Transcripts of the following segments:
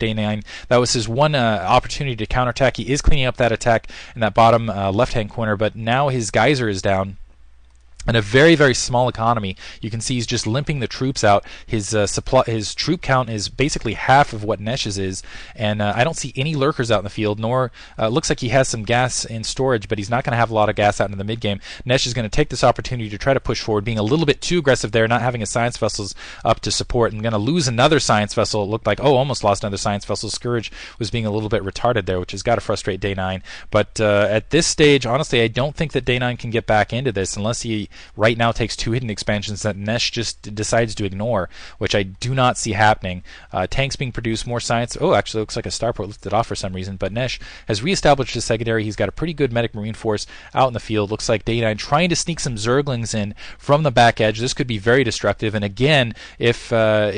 Day 9. That was his one opportunity to counterattack. He is cleaning up that attack in that bottom left-hand corner, but now his geyser is down. And a very, very small economy. You can see he's just limping the troops out. His troop count is basically half of what Nesh's is, and I don't see any lurkers out in the field. Nor looks like he has some gas in storage, but he's not going to have a lot of gas out in the mid game. Nesh is going to take this opportunity to try to push forward, being a little bit too aggressive there, not having his science vessels up to support, and going to lose another science vessel. It looked like almost lost another science vessel. Scourge was being a little bit retarded there, which has got to frustrate Day 9. But at this stage, honestly, I don't think that Day 9 can get back into this unless he right now takes 2 hidden expansions that Nesh just decides to ignore, which I do not see happening. Tanks being produced, more science. Oh, actually looks like a starport lifted off for some reason, but Nesh has reestablished his secondary. He's got a pretty good medic marine force out in the field. Looks like Day 9 trying to sneak some zerglings in from the back edge. This could be very destructive, and again, if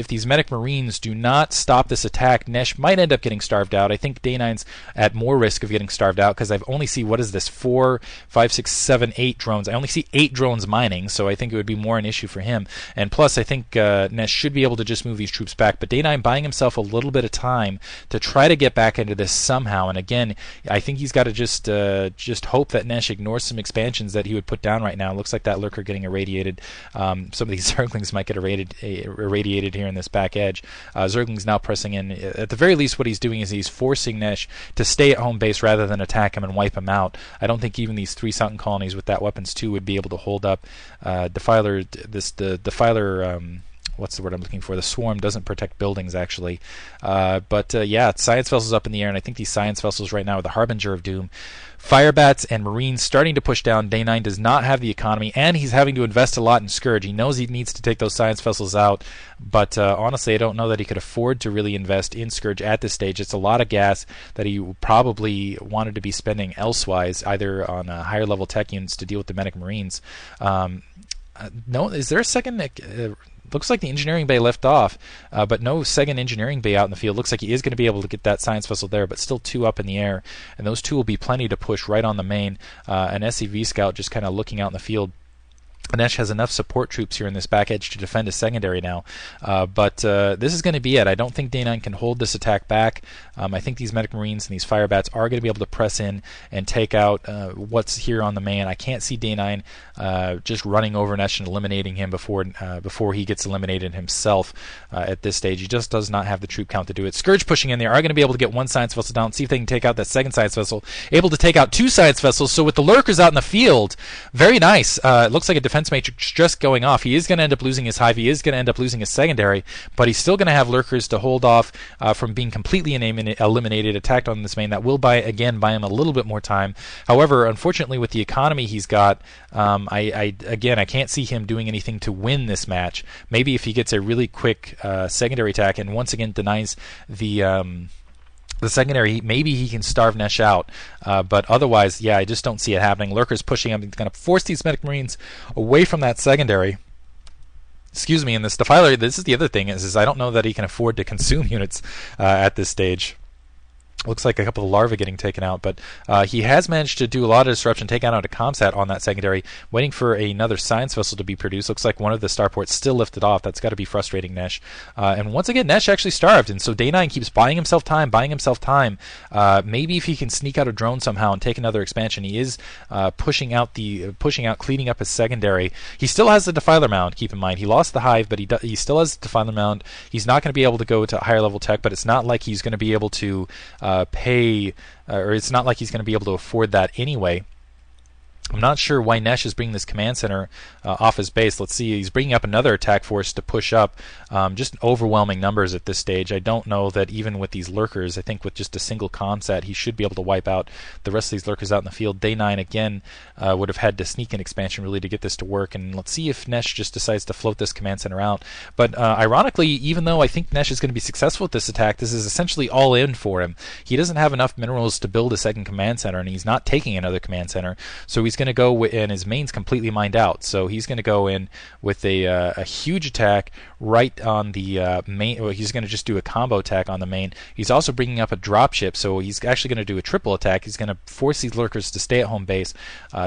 these medic marines do not stop this attack, Nesh might end up getting starved out. I think Day 9's at more risk of getting starved out because I've only see, what is this, 4, 5, 6, 7, 8 drones. I only see 8 drones mining, so I think it would be more an issue for him. And plus, I think Nesh should be able to just move these troops back. But Day 9 buying himself a little bit of time to try to get back into this somehow. And again, I think he's got to just hope that Nesh ignores some expansions that he would put down right now. It looks like that lurker getting irradiated. Some of these zerglings might get irradiated here in this back edge. Zerglings now pressing in. At the very least, what he's doing is he's forcing Nesh to stay at home base rather than attack him and wipe him out. I don't think even these 3 Sunken colonies with that weapons too would be able to hold up. The Defiler, what's the word I'm looking for? The Swarm doesn't protect buildings, actually. Yeah, science vessels up in the air, and I think these science vessels right now are the Harbinger of Doom. Firebats and Marines starting to push down. Day 9 does not have the economy, and he's having to invest a lot in Scourge. He knows he needs to take those science vessels out, but honestly, I don't know that he could afford to really invest in Scourge at this stage. It's a lot of gas that he probably wanted to be spending elsewise, either on higher level tech units to deal with the medic Marines. No, is there a second? Looks like the engineering bay left off, but no second engineering bay out in the field. Looks like he is going to be able to get that science vessel there, but still 2 up in the air, and those 2 will be plenty to push right on the main. An SCV scout just kind of looking out in the field. Nesh has enough support troops here in this back edge to defend his secondary now, but this is going to be it. I don't think Day 9 can hold this attack back. I think these medic marines and these firebats are going to be able to press in and take out what's here on the main. I can't see Day 9 just running over Nesh and eliminating him before he gets eliminated himself at this stage. He just does not have the troop count to do it. Scourge pushing in there are going to be able to get 1 science vessel down, see if they can take out that second science vessel. Able to take out 2 science vessels, so with the lurkers out in the field, very nice. It looks like a defense matrix just going off. He is going to end up losing his hive. He is going to end up losing his secondary, but he's still going to have lurkers to hold off from being completely eliminated, attacked on this main. That will buy him a little bit more time. However, unfortunately, with the economy he's got, I can't see him doing anything to win this match. Maybe if he gets a really quick secondary attack and once again denies the secondary, maybe he can starve Nesh out. But otherwise, yeah, I just don't see it happening. Lurker's pushing up. He's going to force these medic marines away from that secondary. Excuse me, and this Defiler, this is the other thing, is I don't know that he can afford to consume units at this stage. Looks like a couple of larvae getting taken out, but he has managed to do a lot of disruption, take out a comsat on that secondary, waiting for another science vessel to be produced. Looks like one of the starports still lifted off. That's got to be frustrating Nesh. And once again, Nesh actually starved, and so Day 9 keeps buying himself time. Maybe if he can sneak out a drone somehow and take another expansion. He is pushing out, cleaning up his secondary. He still has the Defiler Mound, keep in mind. He lost the hive, but he still has the Defiler Mound. He's not going to be able to go to higher level tech, but it's not like he's going to be able to or it's not like he's going to be able to afford that anyway. I'm not sure why Nesh is bringing this command center off his base. Let's see, he's bringing up another attack force to push up. Just overwhelming numbers at this stage. I don't know that even with these lurkers, I think with just a single comsat, he should be able to wipe out the rest of these lurkers out in the field. Day 9, again, would have had to sneak an expansion really to get this to work, and let's see if Nesh just decides to float this command center out. But ironically, even though I think Nesh is going to be successful with this attack, this is essentially all in for him. He doesn't have enough minerals to build a second command center, and he's not taking another command center, so he's he's going to go and his main's completely mined out, so he's going to go in with a huge attack right on the main. Well, he's going to just do a combo attack on the main. He's also bringing up a dropship, so he's actually going to do a triple attack. He's going to force these lurkers to stay at home base,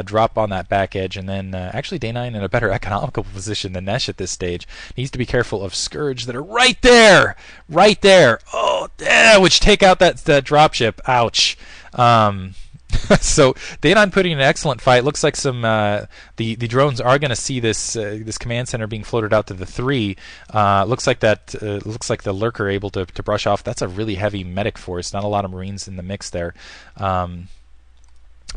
drop on that back edge, and then actually Day9 in a better economical position than Nesh at this stage. Needs to be careful of Scourge that are right there. Oh, yeah, which take out that dropship. Ouch. So Day9 putting in an excellent fight. Looks like some the drones are going to see this command center being floated out to the 3. Looks like the lurker able to brush off. That's a really heavy medic force. Not a lot of Marines in the mix there.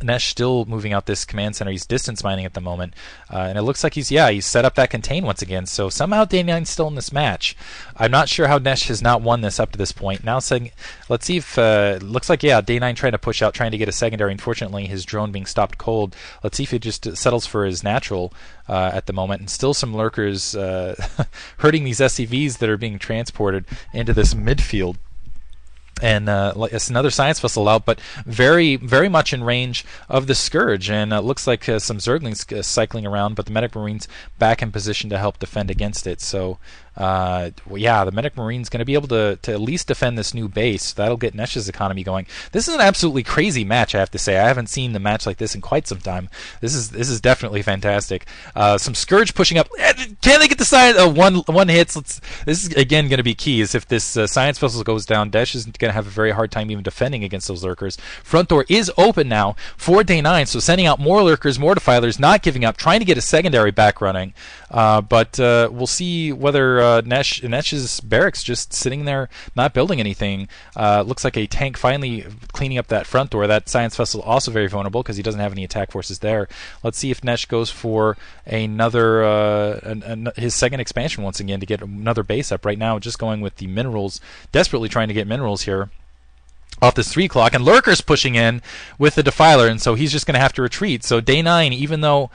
Nesh still moving out this command center. He's distance mining at the moment, and it looks like he's set up that contain once again. So somehow Day9's still in this match. I'm not sure how Nesh has not won this up to this point. Now saying, let's see if looks like Day9 trying to push out, trying to get a secondary. Unfortunately, his drone being stopped cold. Let's see if he just settles for his natural at the moment. And still some lurkers hurting these SCVs that are being transported into this midfield. And it's another science vessel out, but very, very much in range of the Scourge. And it looks like some Zerglings cycling around, but the Medic Marines back in position to help defend against it. So, the Medic Marine's going to be able to at least defend this new base. That'll get Nesh's economy going. This is an absolutely crazy match, I have to say. I haven't seen a match like this in quite some time. This is definitely fantastic. Some Scourge pushing up. Can they get the side? One hits. This is again going to be key. Is if this science vessel goes down, Desh is going to have a very hard time even defending against those lurkers. Front door is open now for Day9, so sending out more lurkers, more defilers, not giving up, trying to get a secondary back running. But we'll see whether Nesh's barracks just sitting there, not building anything. Looks like a tank finally cleaning up that front door. That science vessel also very vulnerable because he doesn't have any attack forces there. Let's see if Nesh goes for another his second expansion once again to get another base up. Right now, just going with the minerals, desperately trying to get minerals here off this 3 o'clock, and lurkers pushing in with the defiler, and so he's just going to have to retreat. So Day9, even though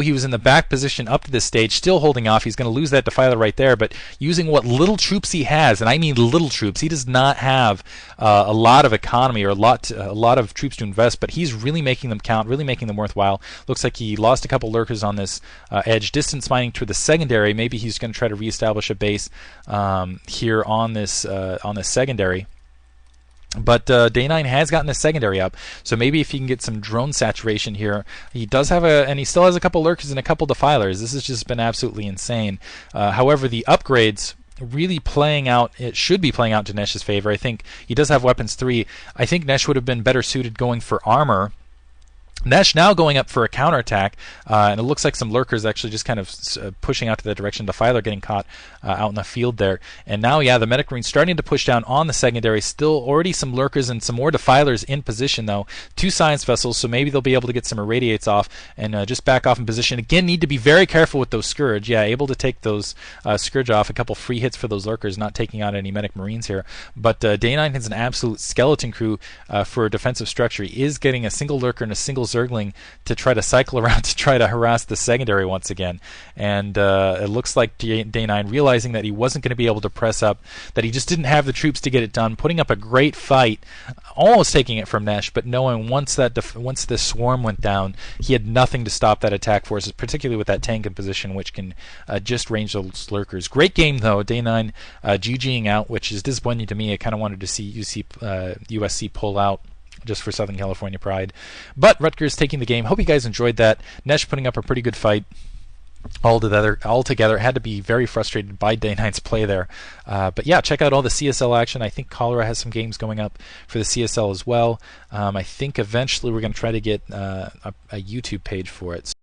he was in the back position up to this stage, still holding off. He's going to lose that defiler right there, but using what little troops he has, and I mean little troops. He does not have a lot of economy or a lot of troops to invest, but he's really making them count, really making them worthwhile. Looks like he lost a couple lurkers on this edge, distance mining to the secondary. Maybe he's going to try to reestablish a base here on this secondary. But Day9 has gotten the secondary up, so maybe if he can get some drone saturation here, he does have and he still has a couple lurkers and a couple defilers. This has just been absolutely insane. However, the upgrades really playing out. It should be playing out to Nesh's favor. I think he does have weapons 3. I think Nesh would have been better suited going for armor. Nesh now going up for a counterattack, and it looks like some lurkers actually just kind of pushing out to that direction. Defiler getting caught out in the field there. And now, the Medic Marine starting to push down on the secondary. Still already some lurkers and some more defilers in position, though. 2 science vessels, so maybe they'll be able to get some irradiates off and just back off in position. Again, need to be very careful with those Scourge. Able to take those Scourge off. A couple free hits for those lurkers, not taking out any Medic Marines here. But Day9 has an absolute skeleton crew for a defensive structure. He is getting a single lurker and a single Zergling to try to cycle around to try to harass the secondary once again. And it looks like Day9 realizing that he wasn't going to be able to press up, that he just didn't have the troops to get it done, putting up a great fight, almost taking it from Nesh, but knowing once the swarm went down, he had nothing to stop that attack force, particularly with that tank in position, which can just range those lurkers. Great game, though. Day9 GGing out, which is disappointing to me. I kind of wanted to see USC pull out just for Southern California pride. But Rutgers taking the game. Hope you guys enjoyed that. Nesh putting up a pretty good fight. Altogether, had to be very frustrated by Day9's play there. But check out all the CSL action. I think Cholera has some games going up for the CSL as well. I think eventually we're going to try to get a YouTube page for it.